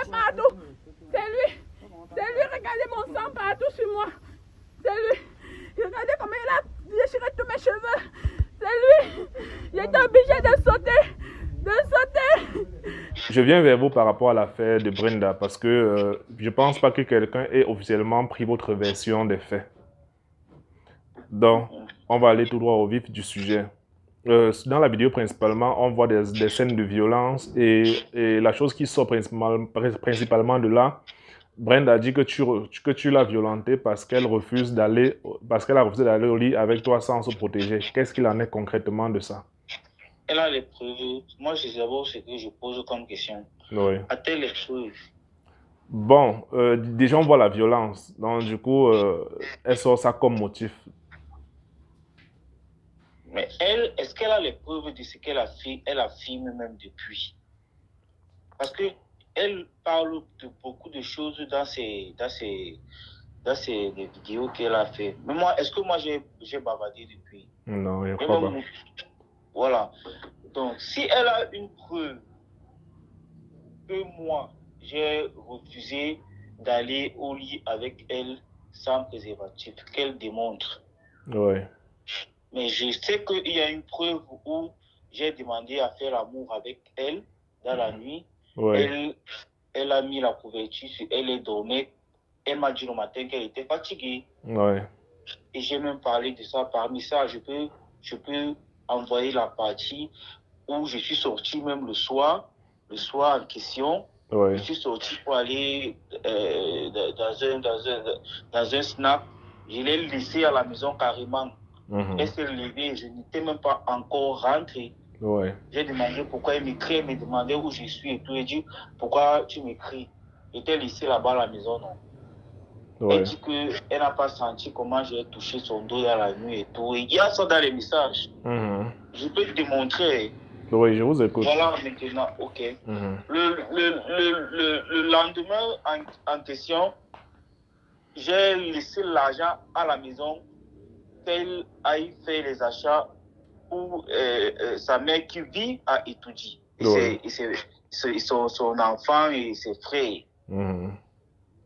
est partout. C'est lui. C'est lui. Regardez mon sang partout sur moi. C'est lui. Regardez comment il a déchiré tous mes cheveux. C'est lui. J'étais obligée de sauter. De sauter. Je viens vers vous par rapport à l'affaire de Brenda parce que je pense pas que quelqu'un ait officiellement pris votre version des faits. Donc, on va aller tout droit au vif du sujet. Dans la vidéo, principalement, on voit des scènes de violence et la chose qui sort principalement de là, Brenda a dit que tu l'as violentée parce qu'elle a refusé d'aller au lit avec toi sans se protéger. Qu'est-ce qu'il en est concrètement de ça? Elle a les preuves. Moi, je sais d'abord ce que je pose comme question. Oui. A-t-elle les preuves? Bon, déjà on voit la violence, donc du coup, elle sort ça comme motif. Mais elle, est-ce qu'elle a les preuves de ce qu'elle a fait? Elle affirme même depuis. Parce que elle parle de beaucoup de choses dans ses vidéos qu'elle a fait. Mais moi, est-ce que moi j'ai bavardé depuis? Non, je crois pas. Voilà. Donc, si elle a une preuve que moi, j'ai refusé d'aller au lit avec elle sans préservatif, qu'elle démontre. Oui. Mais je sais qu'il y a une preuve où j'ai demandé à faire l'amour avec elle dans la nuit. Oui. Elle a mis la couverture sur elle et dormait. Elle m'a dit le matin qu'elle était fatiguée. Oui. Et j'ai même parlé de ça par message. Je peux envoyer la partie où je suis sorti même le soir en question. Oui. Je suis sorti pour aller dans un snack. Je l'ai laissé à la maison carrément. Elle s'est levée, je n'étais même pas encore rentré. Ouais. J'ai demandé pourquoi elle m'écrit, elle me demandait où je suis et tout. Elle dit, pourquoi tu m'écris? J'étais laissé là-bas à la maison, non? Ouais. Elle dit qu'elle n'a pas senti comment j'ai touché son dos à la nuit et tout. Et il y a ça dans les messages. Je peux te démontrer. Oui, je vous écoute. Voilà, maintenant, ok. Le lendemain en question, j'ai laissé l'argent à la maison qu'elle aille faire les achats pour sa mère qui vit à Itoudi. Oui. Et son enfant et ses frères.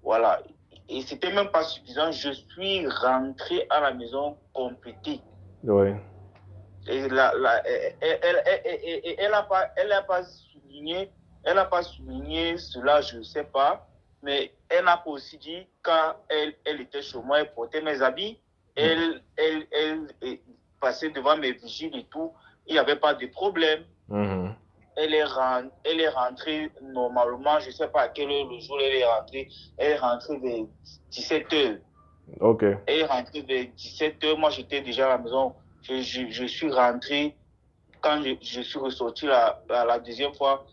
Voilà. Et c'était même pas suffisant. Je suis rentré à la maison complété. Oui. Et elle n'a pas souligné cela, je ne sais pas. Mais elle n'a pas aussi dit quand elle était chez moi, elle portait mes habits. Elle passait devant mes vigiles et tout. Il n'y avait pas de problème. Elle est rentrée normalement, je ne sais pas à quelle heure le jour elle est rentrée. Elle est rentrée vers 17h. Ok. Elle est rentrée vers 17h. Moi, j'étais déjà à la maison. Je suis rentré quand je suis ressorti la deuxième fois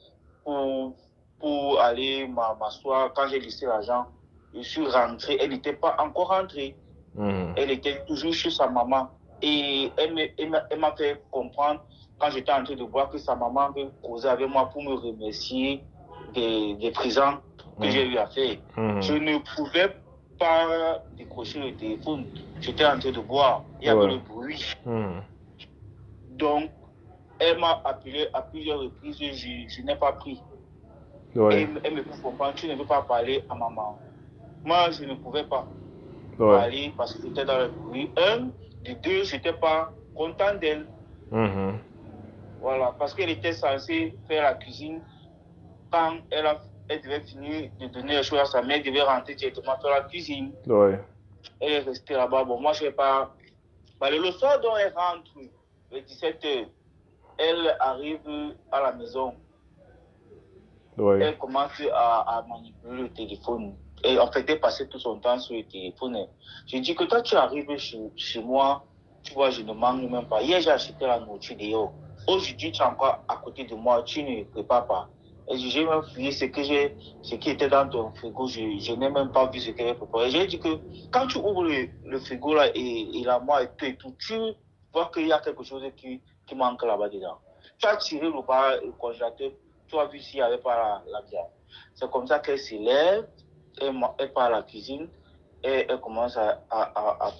pour aller m'asseoir. Quand j'ai laissé l'argent, je suis rentré. Elle n'était pas encore rentrée. Elle était toujours chez sa maman. Et elle m'a fait comprendre, quand j'étais en train de voir, que sa maman veut causer avec moi pour me remercier des présents que j'ai eu à faire. Je ne pouvais pas décrocher le téléphone. J'étais en train de boire. Il y avait le bruit. Donc, elle m'a appelé à plusieurs reprises. Je n'ai pas pris. Elle me fait comprendre, tu ne veux pas parler à maman. Moi, je ne pouvais pas parler parce que j'étais dans le bruit. De deux, je n'étais pas content d'elle. Voilà, parce qu'elle était censée faire la cuisine. Quand elle devait finir de donner les choses à sa mère, elle devait rentrer directement faire la cuisine. Elle est restée là-bas. Bon, moi, je ne sais pas. Le soir dont elle rentre, le 17h, elle arrive à la maison. Elle commence à manipuler le téléphone. Et en fait, elle passait tout son temps sur le téléphone. Je dis que quand tu arrives chez moi, tu vois, je ne mange même pas. Hier, j'ai acheté la nourriture dehors. Aujourd'hui, tu es encore à côté de moi, tu ne prépares pas. Et j'ai même fouillé ce qui était dans ton frigo. Je n'ai même pas vu ce qu'elle avait préparé. J'ai dit que quand tu ouvres le frigo là, et l'armoire et tout, tu vois qu'il y a quelque chose qui manque là-bas dedans. Tu as tiré le congélateur, tu as vu s'il n'y avait pas la viande. C'est comme ça qu'elle se lève, elle part à la cuisine, et elle commence à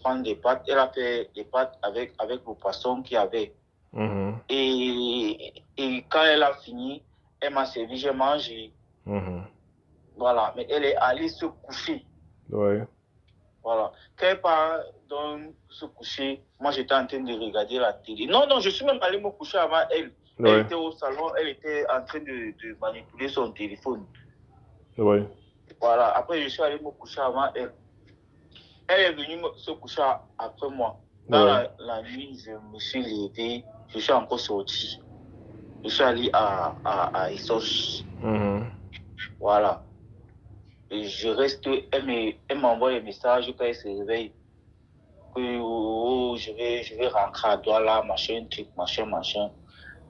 prendre des pâtes. Elle a fait des pâtes avec le poisson qu'il y avait. Et quand elle a fini, elle m'a servi, j'ai mangé. Voilà, mais elle est allée se coucher. Oui. Voilà. Quand elle part donc se coucher, moi j'étais en train de regarder la télé. Non, je suis même allé me coucher avant elle. Oui. Elle était au salon, elle était en train de manipuler son téléphone. Oui. Voilà, après je suis allé me coucher avant elle. Elle est venue se coucher après moi. Dans la nuit, je me suis levé, je suis encore sorti. Je suis allé à Essos. Voilà. Et je reste, elle m'envoie un message quand elle se réveille. Que je vais rentrer à Douala, machin.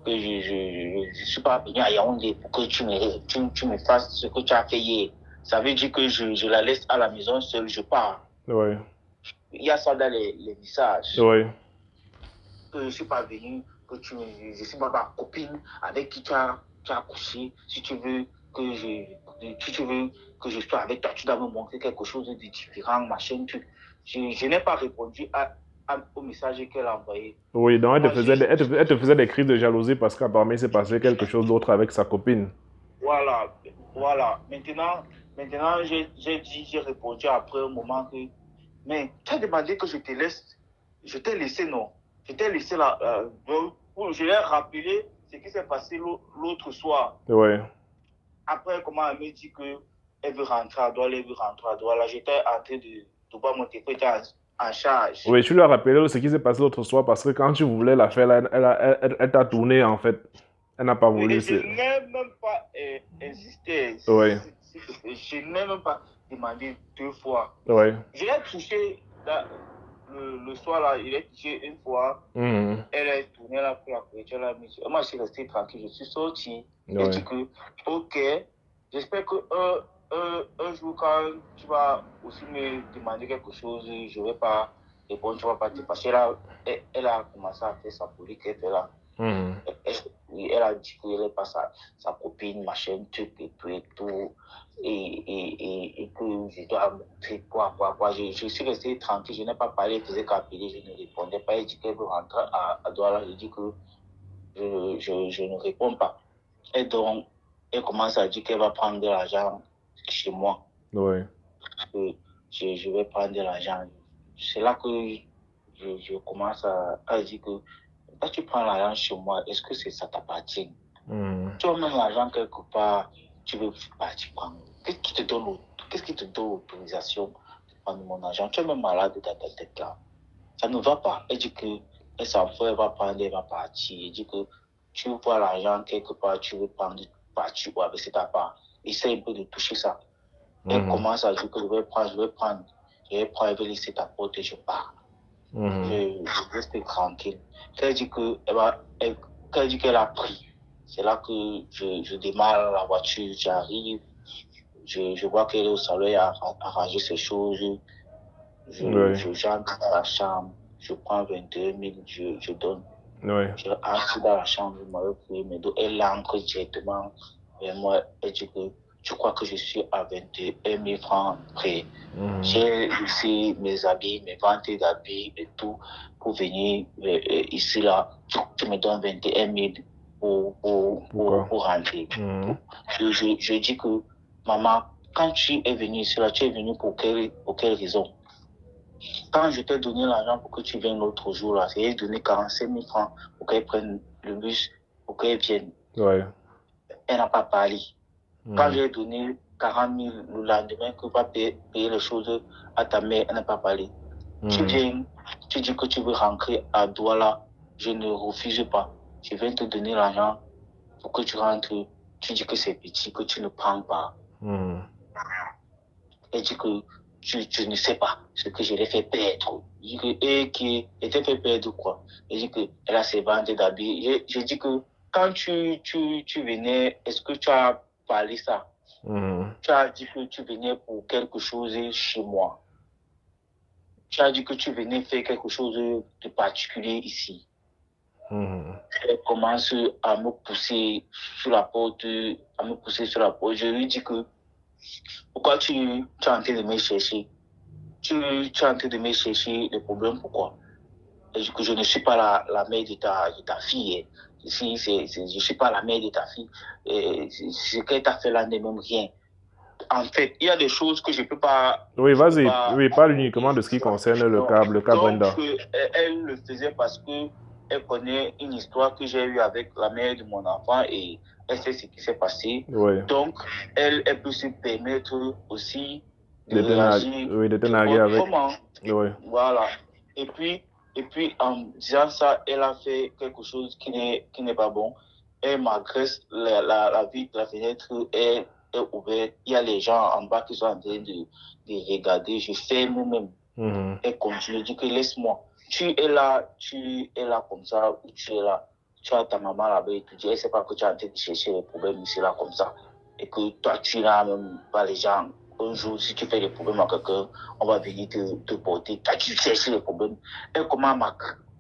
Que je ne suis pas venu à Yaoundé pour que tu me fasses ce que tu as fait hier. Ça veut dire que je la laisse à la maison seule, je pars. Oui. Il y a ça dans les messages. Oui. Que je ne suis pas venu, que je suis pas ma copine avec qui tu as couché. Si tu veux que je sois avec toi, tu dois me montrer quelque chose de différent, machin, truc. Je n'ai pas répondu au message qu'elle a envoyé. Oui, donc elle te faisait des crises de jalousie parce qu'apparemment il s'est passé quelque chose d'autre avec sa copine. Voilà. Maintenant j'ai répondu après un moment que, mais tu as demandé que je te laisse. Je t'ai laissé, non? Je t'ai laissé là. Je l'ai rappelé ce qui s'est passé l'autre soir. Oui. Après, comment elle me dit qu'elle veut rentrer à Douala, j'étais en train de voir mon téléphone en charge. Oui, tu lui as rappelé ce qui s'est passé l'autre soir parce que quand tu voulais la faire, elle t'a tourné en fait. Elle n'a pas voulu. Je n'ai même pas insisté. Oui. Je n'ai même pas demandé 2 fois. Oui. Je l'ai touché le soir là, il est touché une fois. Elle est tournée là pour la couverture. Moi, je suis resté tranquille, je suis sorti. Elle dit que, ok, j'espère que un jour, quand tu vas aussi me demander quelque chose, je ne vais pas répondre, tu ne vas pas te passer. Elle a commencé à faire sa politique, elle fait là. Elle a dit qu'elle n'est pas sa copine, machin, truc et tout. Et que je dois montrer quoi. Je suis resté tranquille, je n'ai pas parlé, elle faisait qu'appeler, je ne répondais pas. Elle dit qu'elle veut rentrer à Douala, je dis que je ne réponds pas. Et donc, elle commence à dire qu'elle va prendre de l'argent chez moi. Oui. Je vais prendre de l'argent. C'est là que je commence à dire que quand tu prends l'argent chez moi, est-ce que ça t'appartient? Tu as même l'argent quelque part, tu veux partir prendre. Qu'est-ce qui te donne l'autorisation de prendre mon argent? Tu es même malade dans ta tête là. Ça ne va pas. Elle dit qu'elle s'en fout, elle va prendre, elle va partir. Elle dit que tu vois l'argent quelque part, tu veux prendre, partir ou avec ta part. Essaye un peu de toucher ça. Elle commence à dire que je vais prendre, elle va laisser ta porte et je pars. Je reste tranquille. Quand elle dit qu'elle a pris, c'est là que je démarre la voiture, j'arrive, je vois qu'elle est au salon, elle a arrangé ses choses, j'entre dans la chambre, je prends 22 000, je donne. Je entre dans la chambre, je m'avais pris mes dos, elle entre directement vers moi, elle dit que je crois que je suis à 21 000 francs près. J'ai laissé mes habits, mes ventes d'habits et tout pour venir ici là. Tu me donnes 21 000 pour rentrer. Je dis que maman, quand tu es venue ici là, tu es venue pour quelle raison? Quand je t'ai donné l'argent pour que tu viennes l'autre jour là, j'ai donné 45 000 francs pour qu'elle prenne le bus, pour qu'elle vienne. Elle n'a pas parlé. Quand j'ai donné 40 000 le lendemain, que va payer les choses à ta mère, elle n'a pas parlé. Tu viens, tu dis que tu veux rentrer à Douala, je ne refuse pas. Je viens te donner l'argent pour que tu rentres. Tu dis que c'est petit, que tu ne prends pas. Elle dit que tu ne sais pas ce que je l'ai fait perdre. Je dis que, et qui était fait perdre quoi? Elle dit qu'elle a ses ventes d'habits. Je dis que quand tu venais, est-ce que tu as parlé ça? Tu as dit que tu venais pour quelque chose chez moi. Tu as dit que tu venais faire quelque chose de particulier ici. Elle commence à me pousser sur la porte, Je lui dis que pourquoi tu es en train de me chercher? Tu es en train de me chercher le problème, pourquoi? Et que je ne suis pas la mère de ta fille. Je ne suis pas la mère de ta fille. Ce qu'elle t'a fait là n'est même rien. en fait, il y a des choses que je ne peux pas... Oui, vas-y. Oui, parle uniquement de ce qui concerne le cas Brenda. Donc, elle le faisait parce qu'elle connaît une histoire que j'ai eue avec la mère de mon enfant et elle sait ce qui s'est passé. Oui. Donc, elle peut se permettre aussi de te narguer avec. Oui. Voilà. Et puis, en disant ça, elle a fait quelque chose qui n'est pas bon. Elle m'agresse, la vitre de la fenêtre est ouverte. Il y a les gens en bas qui sont en train de regarder. Je ferme même. Elle continue, dit que laisse-moi. Tu es là comme ça, ou tu es là. Tu as ta maman là-bas et tu dis, elle ne sait pas que tu es en train de chercher les problèmes ici, là, comme ça. Et que toi, tu es là, même pas les gens. Un jour, si tu fais des problèmes à quelqu'un, on va venir te porter. Toi, tu cherches les problèmes. Elle commence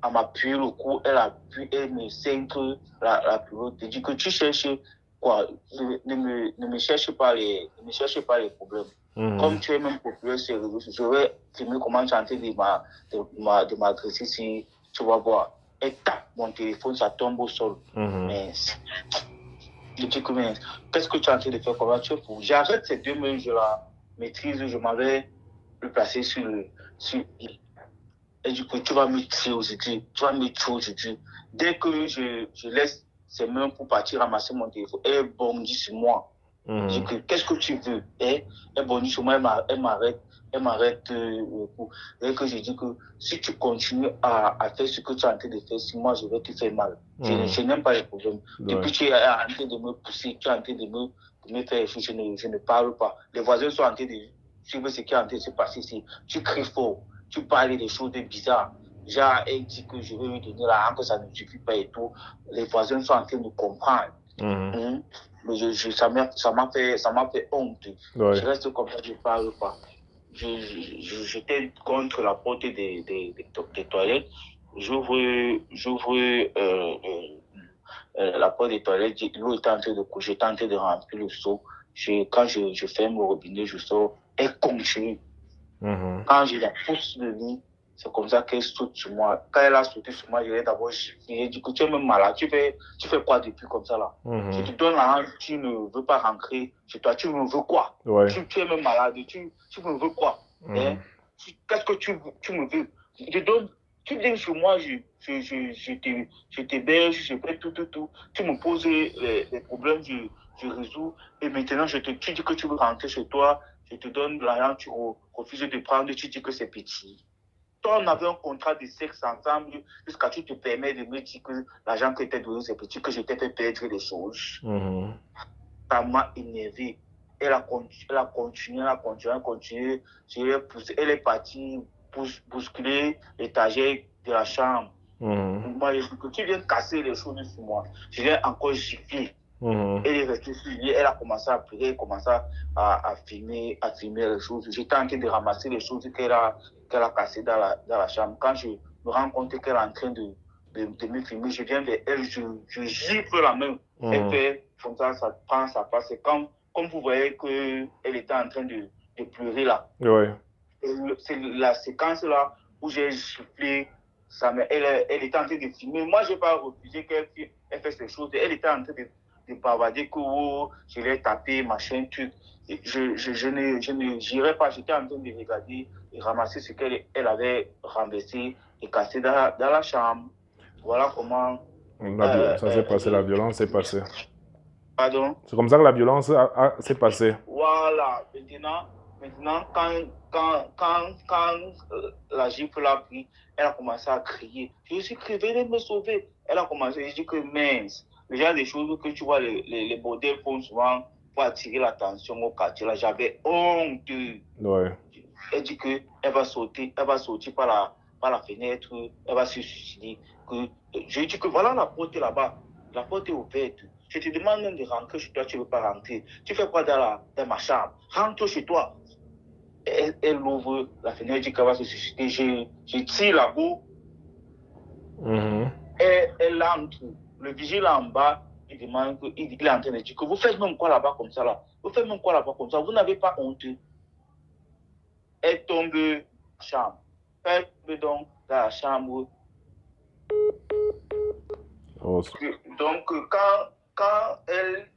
à m'appuyer le cou. Elle me cintre la pilote. Elle dit que tu cherches quoi? Ne me cherche pas les problèmes. Comme tu es même populaire sur les réseaux sociaux, je vais filmer comment tu es en train de m'adresser si tu vas voir. Elle tape mon téléphone, ça tombe au sol. Mais je dis que, mais qu'est-ce que tu es en train de faire? Comment tu es fou? J'arrête ces 2 mains, je la maîtrise, je m'avais le placer sur et du coup, tu vas me tuer aujourd'hui. Dès que je laisse ses mains pour partir ramasser mon téléphone, elle bondit sur moi. Je dis que, qu'est-ce que tu veux? Elle bondit sur moi, elle m'arrête le coup. Et que je dis que si tu continues à faire ce que tu es en train de faire, si moi je vais te faire mal. Je n'aime pas les problèmes. Depuis que tu es en train de me pousser, tu es en train de me faire les choses, je ne parle pas. Les voisins sont en train de suivre ce qui est en train de se passer ici. Tu cries fort, tu parles des choses bizarres. Genre, elle dit que je vais lui donner l'argent, que ça ne suffit pas et tout. Les voisins sont en train de comprendre. Mais ça m'a fait honte. Ouais. Je reste comme ça, je ne parle pas. J'étais contre la porte des toilettes. J'ouvre la porte des toilettes. L'eau était en train de coucher, j'étais en train de remplir le seau. Quand je ferme le robinet, je sors. Elle continue. Quand je la pousse le lit, c'est comme ça qu'elle saute sur moi. Quand elle a sauté sur moi, je l'ai d'abord giflé. Elle dit que tu es même malade. Tu fais quoi depuis comme ça là? Je te donne l'argent, tu ne veux pas rentrer chez toi. Tu me veux quoi? Ouais. Tu es même malade. Tu me veux quoi? Qu'est-ce que tu me veux? Tu viens chez moi, je t'héberge, je fais tout. Tu me poses les problèmes, je résous. Et maintenant, tu dis que tu veux rentrer chez toi. Je te donne l'argent, tu refuses de prendre, tu dis que c'est petit. Toi, on avait un contrat de sexe ensemble jusqu'à ce que tu te permets de me dire que l'argent que tu t'ai donné, c'est petit, que je t'ai fait perdre les choses. Ça m'a énervé. Elle a continué. Je l'ai poussé. Elle est partie bousculer l'étagère de la chambre. Moi, je dis que tu viens casser les choses sur moi. Je l'ai encore giflé. Elle est restée sur lui, elle a commencé à pleurer, elle a commencé à filmer les choses. J'étais en train de ramasser les choses qu'elle a cassées dans la chambre. Quand je me rends compte qu'elle est en train de me filmer, je viens vers elle, je gifle la main. Elle fait comme ça prend sa place. C'est comme vous voyez qu'elle était en train de pleurer là. Ouais. C'est la séquence là où j'ai giflé sa main. Elle était en train de filmer. Moi, je n'ai pas refusé qu'elle fait ces choses. Elle était en train de bavarder que je l'ai tapé, machin, truc. Je n'irai pas. J'étais en train de regarder et ramasser ce qu'elle avait renversé et cassé dans la chambre. Voilà comment... ça s'est passé, la violence s'est passée. Pardon? C'est comme ça que la violence s'est passée. Voilà. Maintenant, quand la gifle l'a pris, elle a commencé à crier. Je suis crié, venez me sauver. Elle a commencé, je dis que mince. Le genre des choses que tu vois, les bordels font souvent pour attirer l'attention au quartier. Là, j'avais honte. Ouais. Elle dit qu'elle va sortir par la fenêtre, elle va se suicider. Je dis que voilà la porte est là-bas. La porte est ouverte. Je te demande même de rentrer chez toi, tu ne veux pas rentrer. Tu fais quoi dans ma chambre? Rentre chez toi. Elle ouvre la fenêtre, dit qu'elle va se suicider. Je tire là-bas. Elle entre. Le vigile en bas, il demande, il est en train de dire que vous faites même quoi là-bas comme ça là? Vous faites même quoi là-bas comme ça? Vous n'avez pas honte? Elle tombe dans la chambre. Elle tombe donc dans la chambre. Donc, quand elle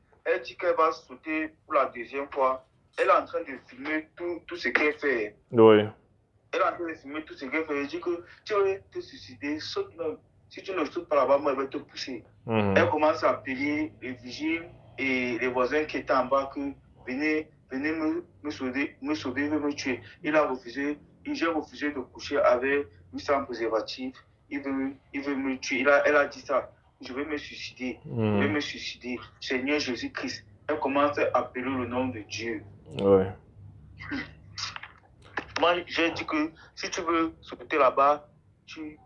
dit qu'elle va sauter pour la deuxième fois, elle est en train de filmer tout ce qu'elle fait. Oui. Elle est en train de filmer tout ce qu'elle fait. Elle dit que tu veux te suicider, saute même. Si tu ne sautes pas là-bas, moi, elle va te pousser. Elle commence à appeler les vigiles et les voisins qui étaient en bas que venez me sauver, me tuer. Il a refusé, j'ai refusé de coucher avec lui sans préservatif. Il veut me tuer. Elle a dit ça. Je vais me suicider. Je vais me suicider. Seigneur Jésus-Christ. Elle commence à appeler le nom de Dieu. Ouais. Moi, j'ai dit que si tu veux sauter là-bas, tu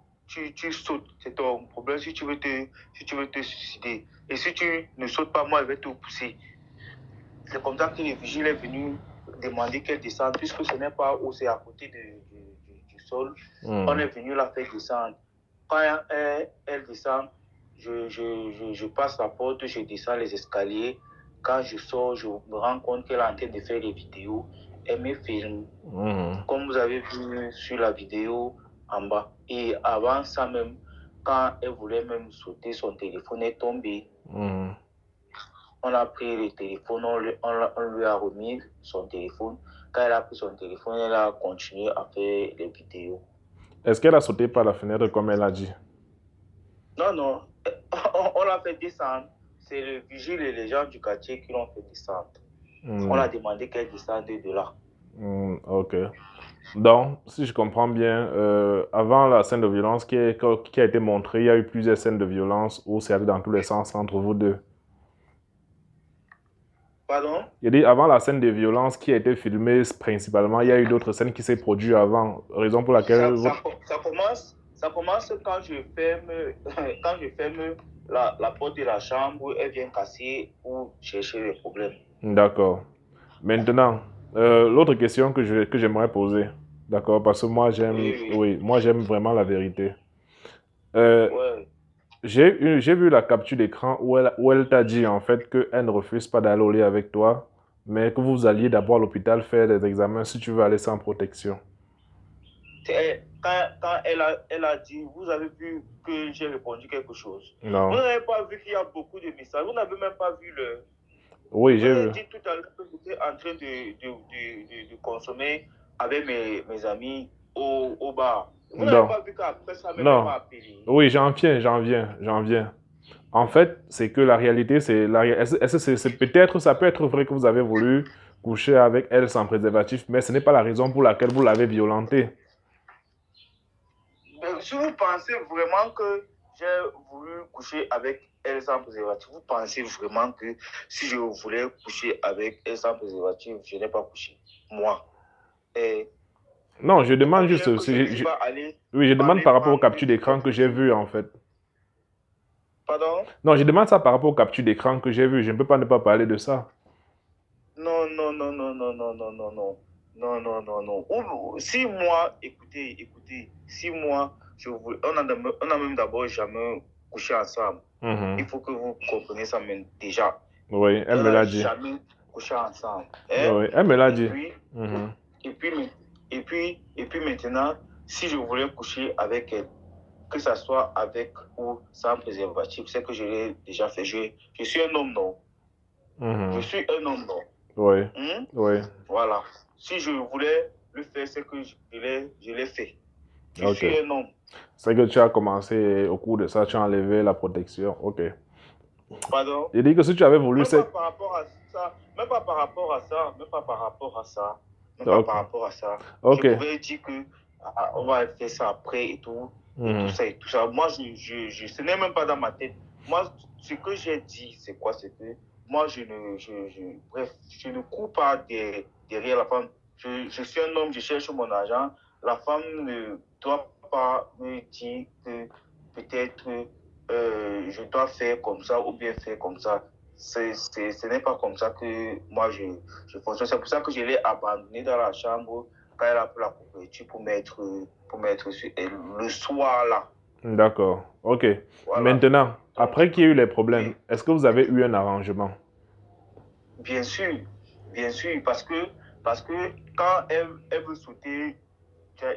sautes. C'est ton problème si tu veux te suicider. Et si tu ne sautes pas, moi, je vais te pousser. C'est comme ça que le vigile est venu demander qu'elle descende, puisque ce n'est pas où c'est à côté du sol. On est venu la faire descendre. Quand elle descend, je passe la porte, je descends les escaliers. Quand je sors, je me rends compte qu'elle est en train de faire des vidéos. Elle me filme, comme vous avez vu sur la vidéo en bas. Et avant ça même, quand elle voulait même sauter, son téléphone est tombé. On a pris le téléphone, on lui a remis son téléphone. Quand elle a pris son téléphone, elle a continué à faire les vidéos. Est-ce qu'elle a sauté par la fenêtre comme elle a dit? Non. On l'a fait descendre. C'est le vigile et les gens du quartier qui l'ont fait descendre. On a demandé qu'elle descende de là. Ok. Donc, si je comprends bien, avant la scène de violence qui a été montrée, il y a eu plusieurs scènes de violence où c'est allé dans tous les sens entre vous deux. Pardon? Il dit, avant la scène de violence qui a été filmée principalement, il y a eu d'autres scènes qui s'est produites avant, raison pour laquelle... Ça commence quand je ferme la porte de la chambre, elle vient casser pour chercher les problèmes. D'accord. Maintenant, l'autre question que j'aimerais poser, d'accord, parce que moi j'aime vraiment la vérité. J'ai vu la capture d'écran où elle t'a dit en fait qu'elle ne refuse pas d'aller au lit avec toi, mais que vous alliez d'abord à l'hôpital faire des examens si tu veux aller sans protection. Quand elle a dit, vous avez vu que j'ai répondu quelque chose. Non. Vous n'avez pas vu qu'il y a beaucoup de messages. Vous n'avez même pas vu le... Oui, j'ai vu. Vous avez dit tout à l'heure que j'étais en train de consommer avec mes amis au bar. Vous n'avez pas vu qu'après ça, elle m'a appelé. Oui, j'en viens. En fait, c'est que la réalité, peut-être, ça peut être vrai que vous avez voulu coucher avec elle sans préservatif, mais ce n'est pas la raison pour laquelle vous l'avez violentée. Si vous pensez vraiment que j'ai voulu coucher avec elle sans préservatif, vous pensez vraiment que si je voulais coucher avec elle sans préservatif, je n'ai pas couché, moi. Non, je demande juste... je demande par rapport aux captures d'écran que j'ai vues, en fait. Pardon? Non, je demande ça par rapport aux captures d'écran que j'ai vues. Je ne peux pas ne pas parler de ça. Non. Si moi, écoutez, si moi, on a même d'abord jamais couché ensemble. Il faut que vous compreniez ça même déjà. Oui, elle me l'a dit. Jamais couché ensemble. Oui, elle me l'a dit. Et puis maintenant, si je voulais coucher avec elle, que ça soit avec ou sans préservatif, c'est que je l'ai déjà fait. Je suis un homme, non? Je suis un homme, non? Oui. Voilà. Si je voulais le faire, c'est que je l'ai fait. Je suis un homme. C'est que tu as commencé, au cours de ça, tu as enlevé la protection. Ok. Pardon? Il dit que si tu avais voulu... Même pas par rapport à ça. Ok. Je pouvais dire que on va faire ça après et tout. Et tout ça. Moi, ce n'est même pas dans ma tête. Moi, ce que j'ai dit, c'est quoi? C'est que moi, je ne cours pas derrière la femme. Je suis un homme, je cherche mon argent. La femme ne doit pas me dire que peut-être je dois faire comme ça ou bien faire comme ça. Ce n'est pas comme ça que moi je fonctionne. C'est pour ça que je l'ai abandonné dans la chambre quand elle a pris la couverture pour mettre sur elle le soir là. D'accord, ok. Voilà. Maintenant, après qu'il y ait eu les problèmes, est-ce que vous avez eu un arrangement? Bien sûr, parce que quand elle veut sauter,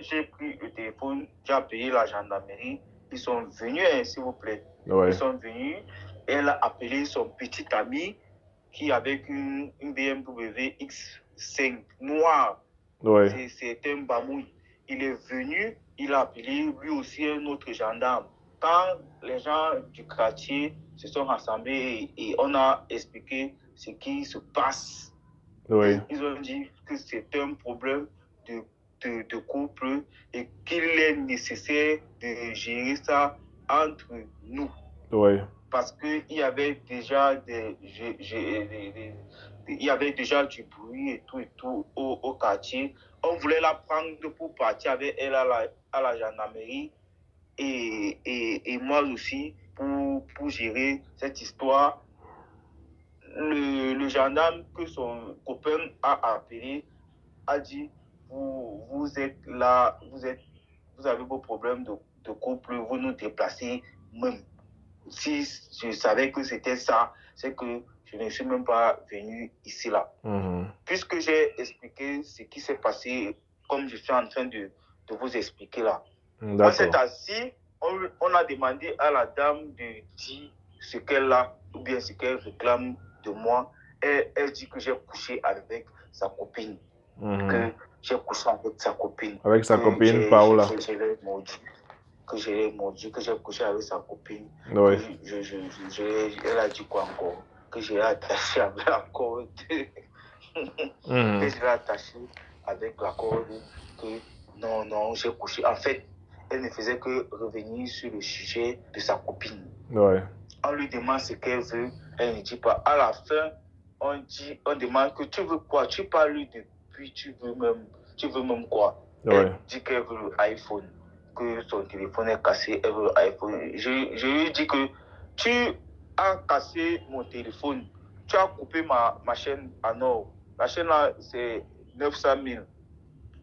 j'ai pris le téléphone, j'ai appelé la gendarmerie, ils sont venus, s'il vous plaît. Ouais. Ils sont venus, elle a appelé son petit ami qui avec une BMW X 5 noirs. Ouais. C'est un bamouille. Il est venu, il a appelé lui aussi un autre gendarme. Quand les gens du quartier se sont rassemblés et on a expliqué ce qui se passe, ouais. Ils ont dit que c'est un problème de couple et qu'il est nécessaire de gérer ça entre nous. Ouais. Parce qu'il y avait déjà il y avait déjà du bruit et tout au quartier. On voulait la prendre pour partir avec elle à la gendarmerie et moi aussi pour gérer cette histoire. Le gendarme que son copain a appelé a dit vous êtes là, vous avez vos problèmes de couple, vous nous déplacez même. Si je savais que c'était ça, c'est que je ne suis même pas venu ici là. Puisque j'ai expliqué ce qui s'est passé, comme je suis en train de vous expliquer là. On s'est assis, on a demandé à la dame de dire ce qu'elle a ou bien ce qu'elle réclame de moi. Elle dit que j'ai couché avec sa copine. Que j'ai couché avec sa copine. Avec sa copine, Paola. Que j'ai maudit, que j'ai couché avec sa copine. Ouais. Elle a dit quoi encore? Que j'ai attaché avec la corde. Que j'ai attaché avec la corde. Que non, j'ai couché. En fait, elle ne faisait que revenir sur le sujet de sa copine. Ouais. On lui demande ce qu'elle veut, elle ne dit pas. À la fin, on demande que tu veux quoi? Tu parles depuis, tu veux même quoi? Ouais. Elle dit qu'elle veut l'iPhone, que son téléphone est cassé, elle veut l'iPhone. Je lui dis que tu as cassé mon téléphone, tu as coupé ma chaîne en or. La chaîne là, c'est 900 000.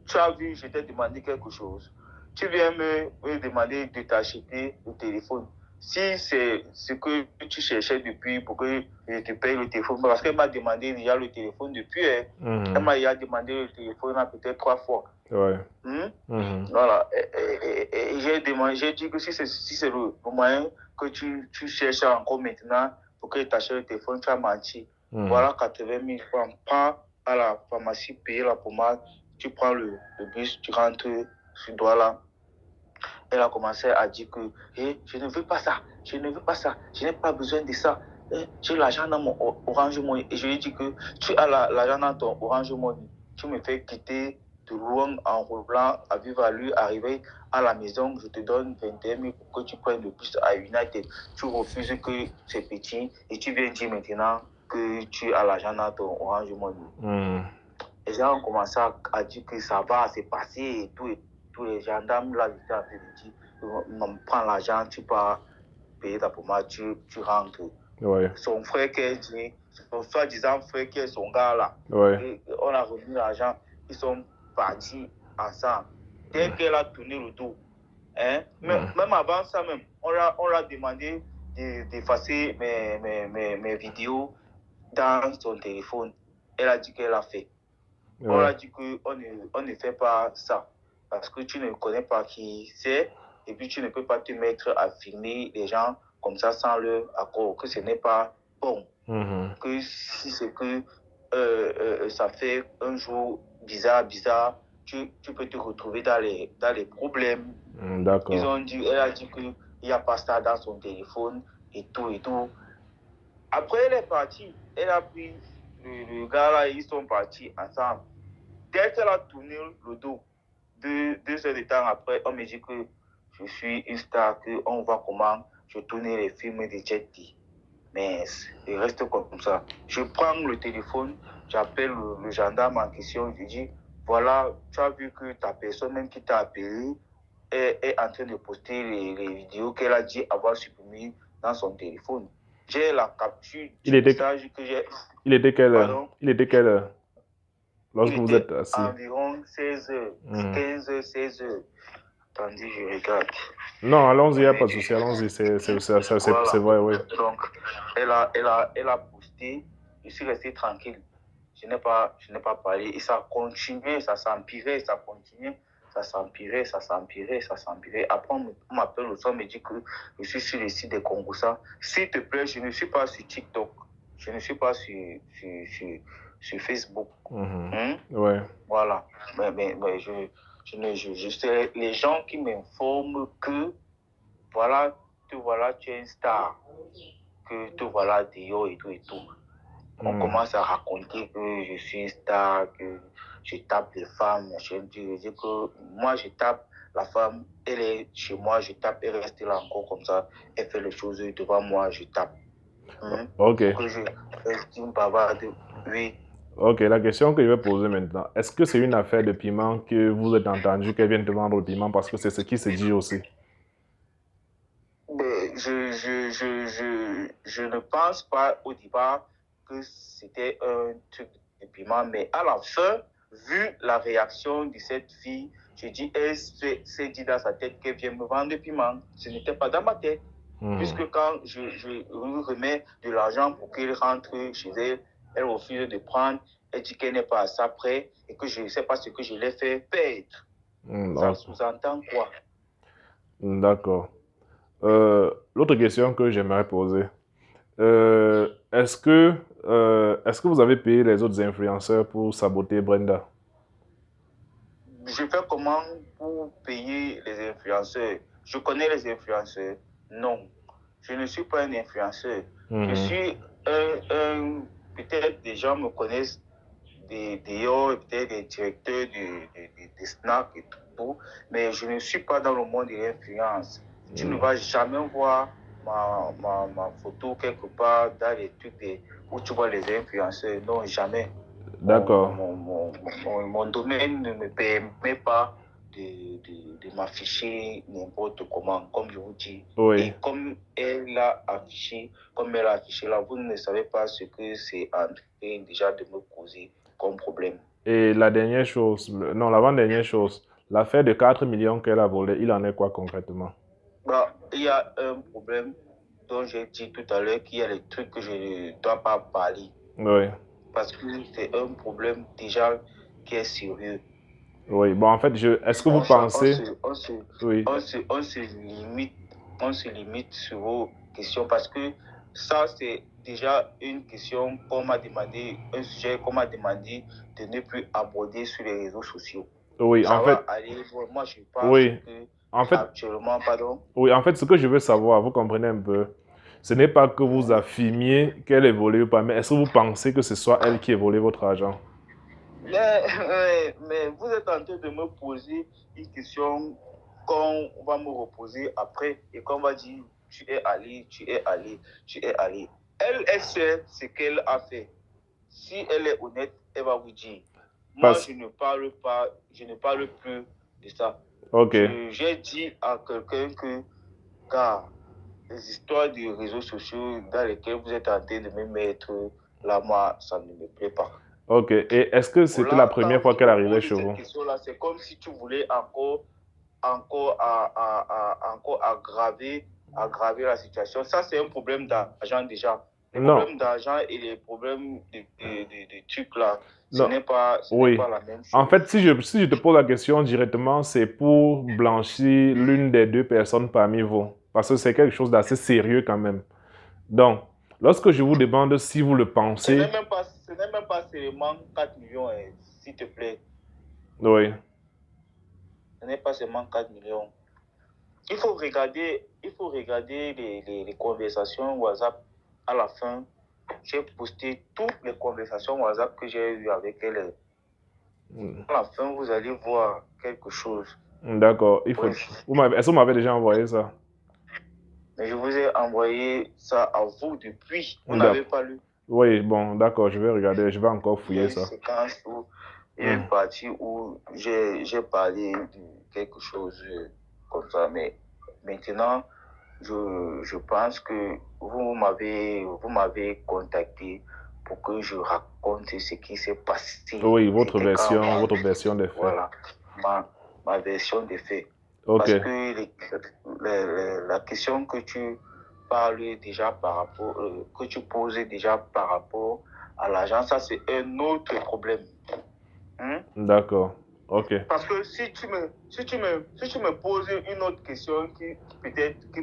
Tu as vu, je t'ai demandé quelque chose. Tu viens me demander de t'acheter le téléphone. Si c'est ce que tu cherchais depuis pour que je te paye le téléphone, parce qu'elle m'a demandé déjà le téléphone depuis, elle m'a déjà demandé le téléphone peut-être 3 fois. Ouais. Voilà. Et j'ai dit que si c'est le moyen que tu cherches encore maintenant pour que tu achètes le téléphone, tu as menti. Voilà 80 000 francs. Pas à la pharmacie, payer la pommade, tu prends le bus, tu rentres sur Douala. Elle a commencé à dire que je ne veux pas ça, je n'ai pas besoin de ça. J'ai l'argent dans mon Orange Money. Et je lui ai dit que tu as l'argent dans ton Orange Money. Tu me fais quitter de loin en roulant à vive allure, arriver à la maison, je te donne 21 000 pour que tu prennes le bus à United. Tu refuses que c'est petit et tu viens dire maintenant que tu as l'argent dans ton Orange Money. Les gens ont commencé à dire que ça va se passer et tout. Tous les gendarmes là, ils ont dit, on prend l'argent, tu pars payer ta pommade, tu rentres. Ouais. Son frère qui est dit, son soi-disant frère qui est son gars là, on a remis l'argent, ils sont partis ensemble. Dès qu'elle a tourné le dos, même avant ça même, on l'a demandé d'effacer mes vidéos dans son téléphone. Elle a dit qu'elle a fait. On a dit qu'on ne fait pas ça parce que tu ne connais pas qui c'est et puis tu ne peux pas te mettre à filmer les gens comme ça sans leur accord, que ce n'est pas bon. Que si c'est que ça fait un jour bizarre, tu peux te retrouver dans les problèmes. D'accord. Elle a dit qu'il n'y a pas ça dans son téléphone et tout. Après, elle est partie. Elle a pris le gars là, ils sont partis ensemble. Dès qu'elle a tourné le dos, 2 heures de temps après, on me dit que je suis une star, qu'on voit comment je tourne les films de Jet Li. Mais il reste comme ça. Je prends le téléphone, j'appelle le gendarme en question, je dis, voilà, tu as vu que ta personne même qui t'a appelé est en train de poster les vidéos qu'elle a dit avoir supprimées dans son téléphone. J'ai la capture du message que j'ai... Il était quelle heure lorsque vous êtes assis? Environ 16 heures, 15 heures, 16 heures. Attendez, je regarde. Non, allons-y, il n'y a pas de souci, allons-y, c'est vrai, oui. Donc, elle a posté, je suis resté tranquille. Je n'ai pas parlé. Et ça a continué, ça s'empirait, ça continuait. Ça s'empirait. Après, on m'appelle le soir, on me dit que je suis sur le site des Congoussa. S'il te plaît, je ne suis pas sur TikTok. je ne suis pas sur Facebook. Ouais. Voilà. Mais je sais, les gens qui m'informent que, voilà, tu es une star, que tu voilà dehors et tout. On commence à raconter que je suis une star, que je tape les femmes. Je dis que moi, je tape la femme, elle est chez moi, je tape, elle reste là encore comme ça, elle fait les choses devant moi, je tape. Ok. Que je estime bavarde, oui. Ok, la question que je vais poser maintenant, est-ce que c'est une affaire de piment que vous êtes entendu qu'elle vienne te vendre le piment parce que c'est ce qui se dit aussi? Mais je ne pense pas au départ que c'était un truc de piment, mais à la fin, vu la réaction de cette fille, je dis, elle s'est dit dans sa tête qu'elle vient me vendre le piment. Ce n'était pas dans ma tête. Puisque quand je lui remets de l'argent pour qu'elle rentre chez elle, elle refuse de prendre, elle dit qu'elle n'est pas à ça près et que je ne sais pas ce que je l'ai fait perdre. Ça sous-entend quoi? D'accord. L'autre question que j'aimerais poser, est-ce que vous avez payé les autres influenceurs pour saboter Brenda? Je fais comment pour payer les influenceurs? Je connais les influenceurs? Non. Je ne suis pas un influenceur. Je suis peut-être des gens me connaissent des peut-être des directeurs des snacks et tout, mais je ne suis pas dans le monde de l'influence. Tu ne vas jamais voir ma photo quelque part dans les trucs où tu vois les influenceurs. Non, jamais. D'accord. Mon domaine ne me permet pas de m'afficher n'importe comment, comme je vous dis. Oui. Et comme elle l'a affiché, là, vous ne savez pas ce que c'est en train déjà de me causer comme problème. Et la dernière chose, non, l'avant-dernière chose, l'affaire de 4 millions qu'elle a volé, il en est quoi concrètement? Il y a un problème dont j'ai dit tout à l'heure qu'il y a des trucs que je ne dois pas parler. Oui. Parce que c'est un problème déjà qui est sérieux. Oui, bon, en fait, est-ce que vous pensez... On se limite sur vos questions parce que ça, c'est déjà une question qu'on m'a demandé, un sujet qu'on m'a demandé de ne plus aborder sur les réseaux sociaux. Oui, ça en va fait... aller, moi, je pense oui, que en fait, actuellement, pardon. Oui, en fait, ce que je veux savoir, vous comprenez un peu, ce n'est pas que vous affirmiez qu'elle est volée ou pas, mais est-ce que vous pensez que ce soit elle qui ait volé votre argent? Mais vous êtes en train de me poser une question qu'on va me reposer après et qu'on va dire tu es allé. Elle sait ce qu'elle a fait. Si elle est honnête, elle va vous dire. Moi, je ne parle plus de ça. Ok. J'ai dit à quelqu'un que, car les histoires des réseaux sociaux dans lesquels vous êtes en train de me mettre, là, moi, ça ne me plaît pas. Ok. Et est-ce que c'était la première fois qu'elle arrivait chez vous? C'est comme si tu voulais encore aggraver la situation. Ça, c'est un problème d'argent déjà. Les problèmes d'argent et les problèmes de trucs là, ce n'est pas la même chose. En fait, si je te pose la question directement, c'est pour blanchir l'une des deux personnes parmi vous. Parce que c'est quelque chose d'assez sérieux quand même. Donc, lorsque je vous demande si vous le pensez... Ce n'est même pas seulement 4 millions, s'il te plaît. Oui. Ce n'est pas seulement 4 millions. Il faut regarder les conversations WhatsApp à la fin. J'ai posté toutes les conversations WhatsApp que j'ai eues avec elle. À la fin, vous allez voir quelque chose. D'accord. Est-ce que vous m'avez déjà envoyé ça? Mais je vous ai envoyé ça à vous depuis. Vous n'avez pas lu. Oui, bon, d'accord, je vais regarder, je vais encore fouiller ça. Il y a une partie où j'ai parlé de quelque chose comme ça, mais maintenant, je pense que vous m'avez contacté pour que je raconte ce qui s'est passé. Oui, votre version des faits. Voilà, ma version des faits. Okay. Parce que la question que tu parles déjà par rapport, que tu poses déjà par rapport à l'argent, ça c'est un autre problème. D'accord. Ok. Parce que si tu me poses une autre question qui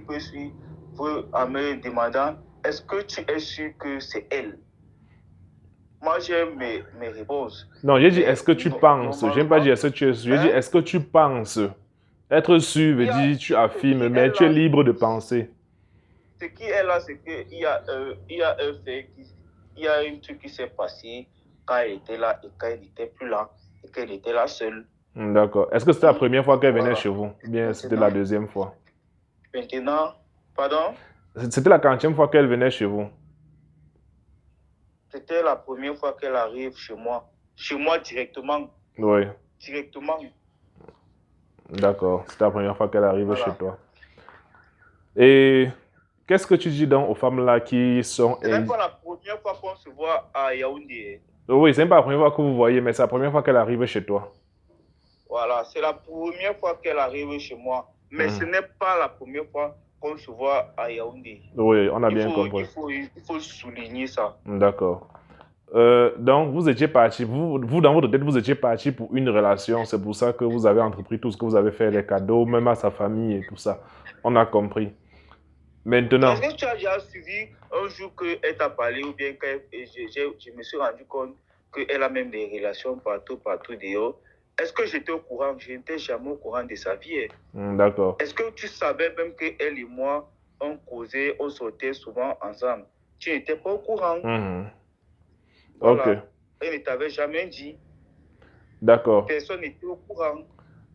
peut suivre en me demandant est-ce que tu es sûr que c'est elle? Moi, j'ai mes réponses. Non, j'ai dit, est-ce que tu penses? Je n'ai pas dit, est-ce que tu es sûr? J'ai dit, est-ce que tu penses? Être sûr veut dire, tu affirmes, mais tu es libre de penser. Ce qui est là, c'est qu'il y a un fait, il y a un truc qui s'est passé quand elle était là et quand elle n'était plus là et qu'elle était là seule. D'accord. Est-ce que c'était la première fois qu'elle venait chez vous? Ou bien c'était la deuxième fois? Maintenant, pardon? C'était la 40e fois qu'elle venait chez vous? C'était la première fois qu'elle arrive chez moi. Chez moi directement. Oui. Directement. D'accord. C'était la première fois qu'elle arrive chez toi. Et qu'est-ce que tu dis donc aux femmes là qui sont... Ce n'est pas la première fois qu'on se voit à Yaoundé. Oui, ce n'est pas la première fois que vous voyez, mais c'est la première fois qu'elle arrive chez toi. Voilà, c'est la première fois qu'elle arrive chez moi. Mais ce n'est pas la première fois qu'on se voit à Yaoundé. Oui, on a bien compris. Il faut souligner ça. D'accord. Donc, vous étiez parti, vous, dans votre tête, vous étiez parti pour une relation. C'est pour ça que vous avez entrepris tout ce que vous avez fait, les cadeaux, même à sa famille et tout ça. On a compris. Maintenant... Est-ce que tu as déjà suivi un jour qu'elle t'a parlé ou bien je me suis rendu compte qu'elle a même des relations partout dehors? Est-ce que j'étais au courant? Je n'étais jamais au courant de sa vie. D'accord. Est-ce que tu savais même qu'elle et moi, on causait, on sortait souvent ensemble? Tu n'étais pas au courant. Voilà. Ok. Elle ne t'avait jamais dit. D'accord. Personne n'était au courant.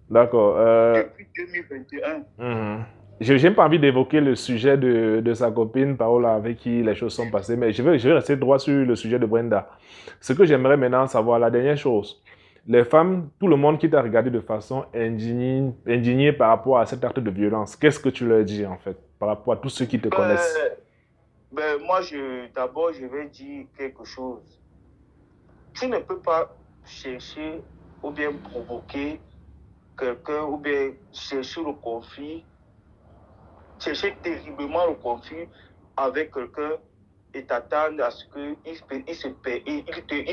D'accord. Depuis 2021. Je n'ai pas envie d'évoquer le sujet de sa copine Paola avec qui les choses sont passées, mais je vais rester droit sur le sujet de Brenda. Ce que j'aimerais maintenant savoir, la dernière chose, les femmes, tout le monde qui t'a regardé de façon indignée par rapport à cet acte de violence, qu'est-ce que tu leur dis en fait, par rapport à tous ceux qui te connaissent? Moi, d'abord, je vais dire quelque chose. Tu ne peux pas chercher ou bien provoquer quelqu'un ou bien chercher le conflit, chercher terriblement le conflit avec quelqu'un et t'attendre à ce qu'il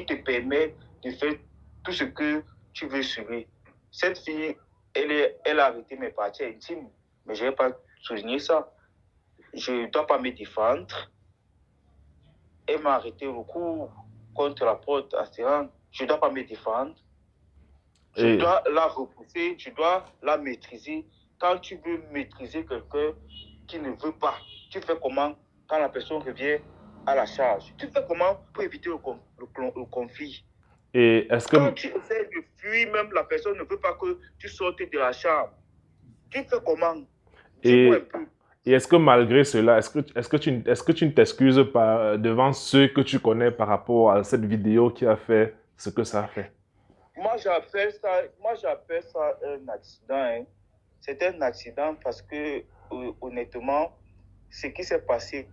te permet de faire tout ce que tu veux subir. Cette fille, elle a arrêté mes parties intimes, mais je ne vais pas souligner ça. Je ne dois pas me défendre. Elle m'a arrêté le coup contre la porte assurante. Je ne dois pas me défendre. Je dois la repousser, je dois la maîtriser. Quand tu veux maîtriser quelqu'un qui ne veut pas, tu fais comment quand la personne revient à la charge? Tu fais comment pour éviter le conflit? Et est-ce que... Quand tu essaies de fuir, même la personne ne veut pas que tu sortes de la chambre. Tu fais comment? Dis-moi un peu. Et est-ce que malgré cela, est-ce que tu ne t'excuses pas devant ceux que tu connais par rapport à cette vidéo qui a fait ce que ça a fait? Moi, j'appelle ça un accident. Hein. C'est un accident parce que, honnêtement, ce qui s'est passé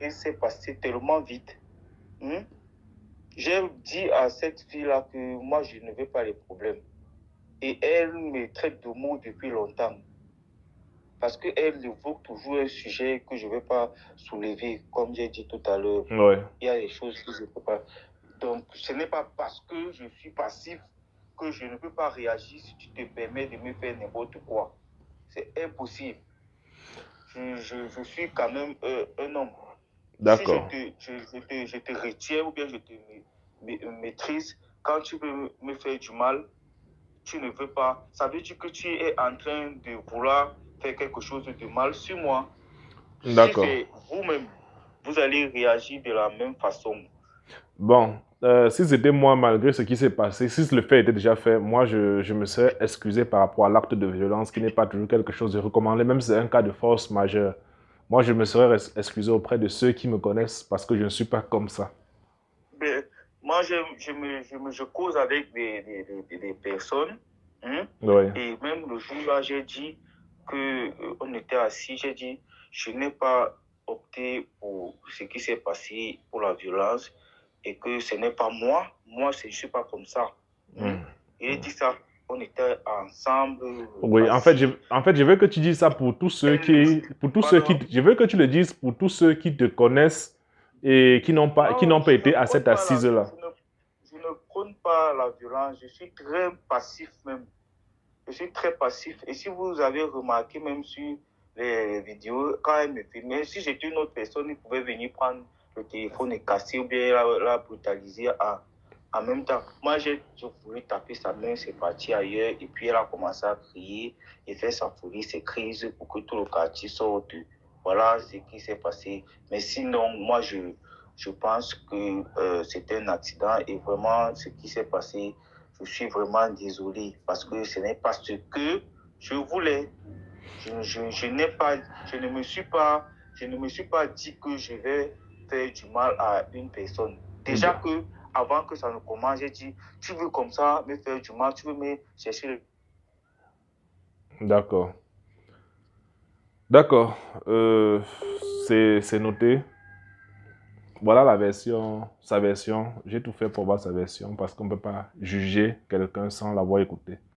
tellement vite. J'ai dit à cette fille-là que moi, je ne veux pas les problèmes. Et elle me traite de mots depuis longtemps. Parce qu'elle évoque toujours un sujet que je ne vais pas soulever, comme j'ai dit tout à l'heure. Ouais. Il y a des choses que je ne peux pas. Donc, ce n'est pas parce que je suis passif que je ne peux pas réagir si tu te permets de me faire n'importe quoi. C'est impossible. Je suis quand même un homme. D'accord. Si je te retiens ou bien je te maîtrise, quand tu veux me faire du mal, tu ne veux pas. Ça veut dire que tu es en train de vouloir faire quelque chose de mal sur moi. D'accord. Si c'est vous-même, vous allez réagir de la même façon. Bon, si c'était moi, malgré ce qui s'est passé, si le fait était déjà fait, moi, je me serais excusé par rapport à l'acte de violence qui n'est pas toujours quelque chose de recommandé, même si c'est un cas de force majeure. Moi, je me serais excusé auprès de ceux qui me connaissent parce que je ne suis pas comme ça. Mais moi, je cause avec des personnes. Oui. Et même le jour-là, j'ai dit qu'on était assis, j'ai dit, je n'ai pas opté pour ce qui s'est passé, pour la violence, et que ce n'est pas moi. Moi, je ne suis pas comme ça. Il dit ça. On était ensemble. Oui, en fait, je veux que tu dises ça pour tous ceux je veux que tu le dises pour tous ceux qui te connaissent et qui n'ont pas été à cette assise-là. Je ne prône pas la violence. Je suis très passif même. Je suis très passif. Et si vous avez remarqué même sur les vidéos, quand elle me filmait, si j'étais une autre personne, il pouvait venir prendre le téléphone est cassé ou bien l'a brutalisé en même temps. Moi, j'ai voulu taper sa main, c'est parti ailleurs et puis elle a commencé à crier et faire sa folie, ses crises pour que tout le quartier sorte. Voilà ce qui s'est passé. Mais sinon, moi, je pense que c'était un accident et vraiment, ce qui s'est passé, je suis vraiment désolé parce que ce n'est pas ce que je voulais. Je ne me suis pas dit que je vais faire du mal à une personne. Déjà que, avant que ça ne commence, j'ai dit, tu veux comme ça me faire du mal, tu veux me chercher. D'accord. D'accord. C'est noté. Voilà sa version. J'ai tout fait pour voir sa version parce qu'on ne peut pas juger quelqu'un sans l'avoir écouté.